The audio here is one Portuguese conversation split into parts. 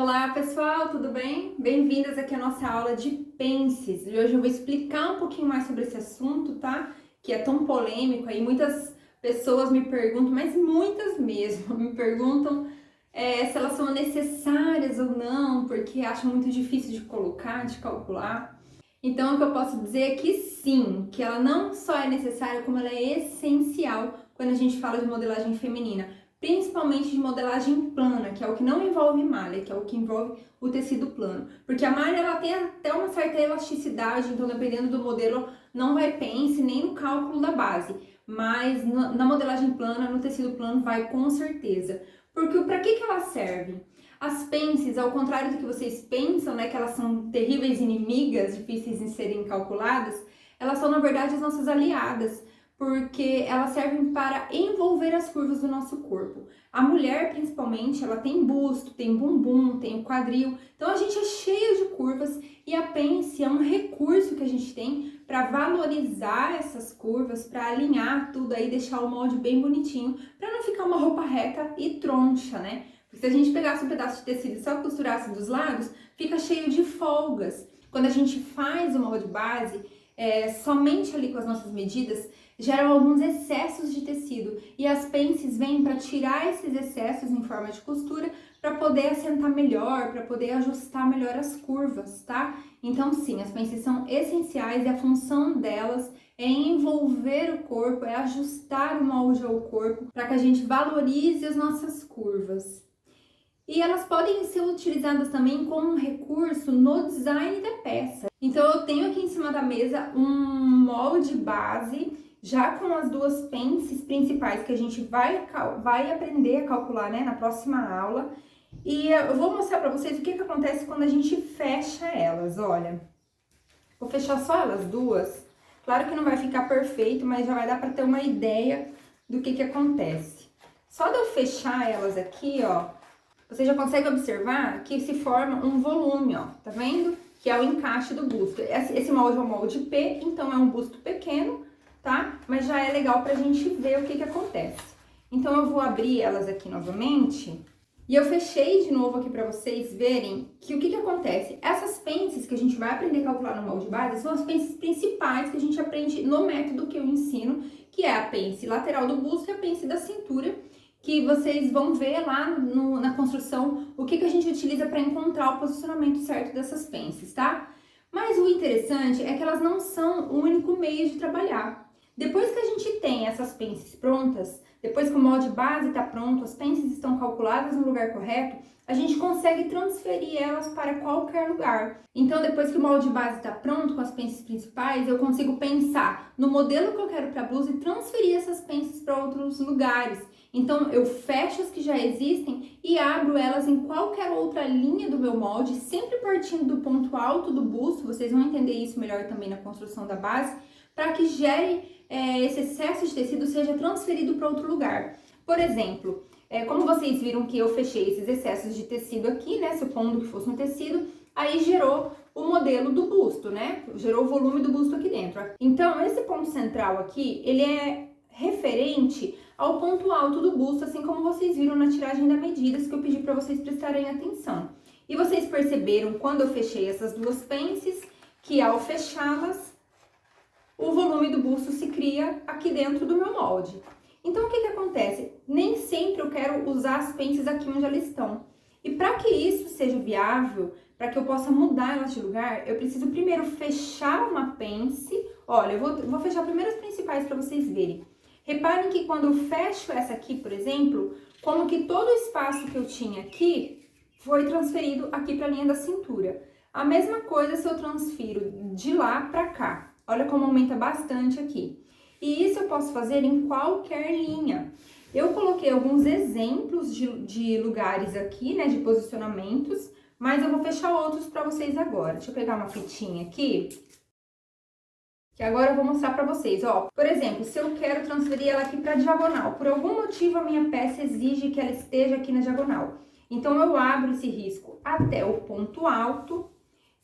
Olá pessoal, tudo bem? Bem-vindas aqui à nossa aula de pences. E hoje eu vou explicar um pouquinho mais sobre esse assunto, tá? Que é tão polêmico aí. Muitas pessoas me perguntam, mas muitas mesmo, me perguntam se elas são necessárias ou não, porque acham muito difícil de colocar, de calcular. Então, o que eu posso dizer é que sim, que ela não só é necessária, como ela é essencial quando a gente fala de modelagem feminina. Principalmente de modelagem plana, que é o que não envolve malha, que é o que envolve o tecido plano. Porque a malha ela tem até uma certa elasticidade, então dependendo do modelo não vai pence nem no cálculo da base. Mas na modelagem plana, no tecido plano, vai com certeza. Porque para que elas servem? As pences, ao contrário do que vocês pensam, né, que elas são terríveis inimigas, difíceis de serem calculadas, elas são na verdade as nossas aliadas, porque elas servem para envolver as curvas do nosso corpo. A mulher, principalmente, ela tem busto, tem bumbum, tem o quadril, então a gente é cheio de curvas e a pence é um recurso que a gente tem para valorizar essas curvas, para alinhar tudo aí, deixar o molde bem bonitinho, para não ficar uma roupa reta e troncha, né? Porque se a gente pegasse um pedaço de tecido e só costurasse dos lados, fica cheio de folgas. Quando a gente faz o molde base, somente ali com as nossas medidas, geram alguns excessos de tecido e as pences vêm para tirar esses excessos em forma de costura para poder assentar melhor, para poder ajustar melhor as curvas, tá? Então sim, as pences são essenciais e a função delas é envolver o corpo, é ajustar o molde ao corpo para que a gente valorize as nossas curvas. E elas podem ser utilizadas também como um recurso no design da peça. Então eu tenho aqui em cima da mesa um molde base, já com as duas pences principais que a gente vai aprender a calcular, né, na próxima aula. E eu vou mostrar para vocês o que acontece quando a gente fecha elas, olha. Vou fechar só elas duas. Claro que não vai ficar perfeito, mas já vai dar para ter uma ideia do que acontece. Só de eu fechar elas aqui, ó, você já consegue observar que se forma um volume, ó, tá vendo? Que é o encaixe do busto. Esse molde é um molde P, então é um busto pequeno, tá? Mas já é legal pra gente ver o que acontece. Então eu vou abrir elas aqui novamente e eu fechei de novo aqui pra vocês verem que o que acontece. Essas pences que a gente vai aprender a calcular no molde base são as pences principais que a gente aprende no método que eu ensino, que é a pence lateral do busto e a pence da cintura, que vocês vão ver lá na construção o que a gente utiliza para encontrar o posicionamento certo dessas pences, tá? Mas o interessante é que elas não são o único meio de trabalhar. Depois que a gente tem essas pences prontas, depois que o molde base está pronto, as pences estão calculadas no lugar correto, a gente consegue transferir elas para qualquer lugar. Então, depois que o molde base está pronto com as pences principais, eu consigo pensar no modelo que eu quero para a blusa e transferir essas pences para outros lugares. Então, eu fecho as que já existem e abro elas em qualquer outra linha do meu molde, sempre partindo do ponto alto do busto, vocês vão entender isso melhor também na construção da base, para que gere esse excesso de tecido seja transferido para outro lugar. Por exemplo, como vocês viram que eu fechei esses excessos de tecido aqui, né, supondo que fosse um tecido, aí gerou o modelo do busto, né, gerou o volume do busto aqui dentro. Então, esse ponto central aqui, ele é referente ao ponto alto do busto, assim como vocês viram na tiragem das medidas que eu pedi para vocês prestarem atenção. E vocês perceberam quando eu fechei essas duas pences, que ao fechá-las, o volume do busto se cria aqui dentro do meu molde. Então, o que acontece? Nem sempre eu quero usar as pences aqui onde elas estão. E para que isso seja viável, para que eu possa mudar elas de lugar, eu preciso primeiro fechar uma pence. Olha, eu vou fechar primeiro as principais para vocês verem. Reparem que quando eu fecho essa aqui, por exemplo, como que todo o espaço que eu tinha aqui foi transferido aqui para a linha da cintura. A mesma coisa se eu transfiro de lá para cá. Olha como aumenta bastante aqui. E isso eu posso fazer em qualquer linha. Eu coloquei alguns exemplos de lugares aqui, né, de posicionamentos, mas eu vou fechar outros para vocês agora. Deixa eu pegar uma fitinha aqui, que agora eu vou mostrar para vocês, ó. Por exemplo, se eu quero transferir ela aqui para diagonal, por algum motivo a minha peça exige que ela esteja aqui na diagonal. Então, eu abro esse risco até o ponto alto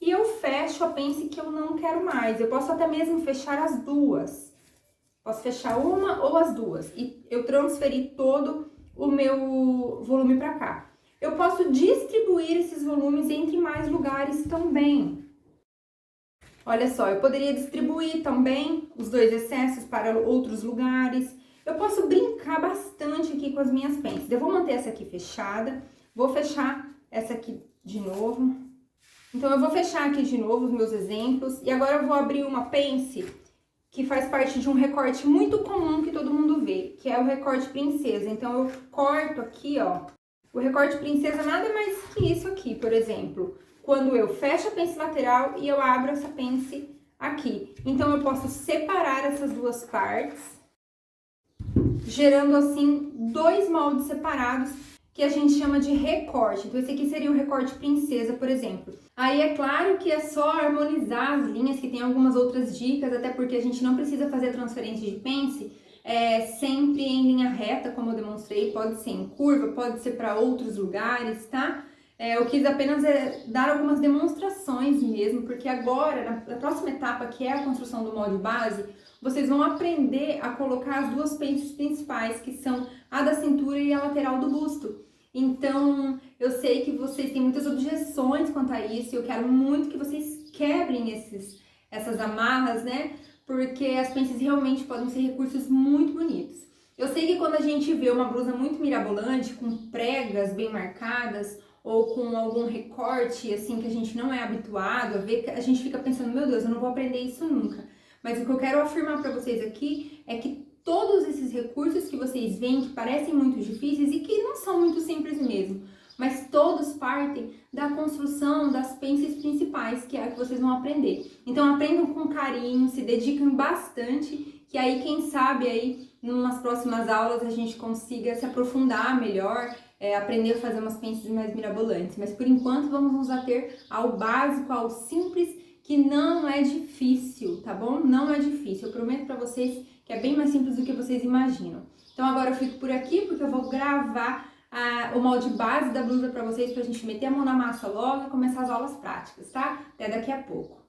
e eu fecho a pence que eu não quero mais. Eu posso até mesmo fechar as duas. Posso fechar uma ou as duas e eu transferir todo o meu volume para cá. Eu posso distribuir esses volumes entre mais lugares também. Olha só, eu poderia distribuir também os 2 excessos para outros lugares. Eu posso brincar bastante aqui com as minhas pences. Eu vou manter essa aqui fechada, vou fechar essa aqui de novo. Então, eu vou fechar aqui de novo os meus exemplos. E agora eu vou abrir uma pence que faz parte de um recorte muito comum que todo mundo vê, que é o recorte princesa. Então, eu corto aqui, ó. O recorte princesa nada mais que isso aqui, por exemplo. Quando eu fecho a pence lateral e eu abro essa pence aqui. Então, eu posso separar essas duas partes, gerando assim 2 moldes separados, que a gente chama de recorte. Então, esse aqui seria o recorte princesa, por exemplo. Aí, é claro que é só harmonizar as linhas, que tem algumas outras dicas, até porque a gente não precisa fazer transferência de pence sempre em linha reta, como eu demonstrei, pode ser em curva, pode ser para outros lugares, tá? Eu quis apenas dar algumas demonstrações mesmo, porque agora, na próxima etapa, que é a construção do molde base, vocês vão aprender a colocar as duas pences principais, que são a da cintura e a lateral do busto. Então, eu sei que vocês têm muitas objeções quanto a isso, e eu quero muito que vocês quebrem essas amarras, né? Porque as pences realmente podem ser recursos muito bonitos. Eu sei que quando a gente vê uma blusa muito mirabolante, com pregas bem marcadas, ou com algum recorte, assim, que a gente não é habituado a ver, a gente fica pensando, meu Deus, eu não vou aprender isso nunca. Mas o que eu quero afirmar para vocês aqui é que todos esses recursos que vocês veem, que parecem muito difíceis e que não são muito simples mesmo, mas todos partem da construção das pences principais, que é a que vocês vão aprender. Então, aprendam com carinho, se dediquem bastante, que aí, quem sabe, aí, numas próximas aulas a gente consiga se aprofundar melhor, aprender a fazer umas pences mais mirabolantes. Mas, por enquanto, vamos nos ater ao básico, ao simples, que não é difícil, tá bom? Não é difícil. Eu prometo pra vocês que é bem mais simples do que vocês imaginam. Então, agora eu fico por aqui, porque eu vou gravar o molde base da blusa pra vocês, pra gente meter a mão na massa logo e começar as aulas práticas, tá? Até daqui a pouco.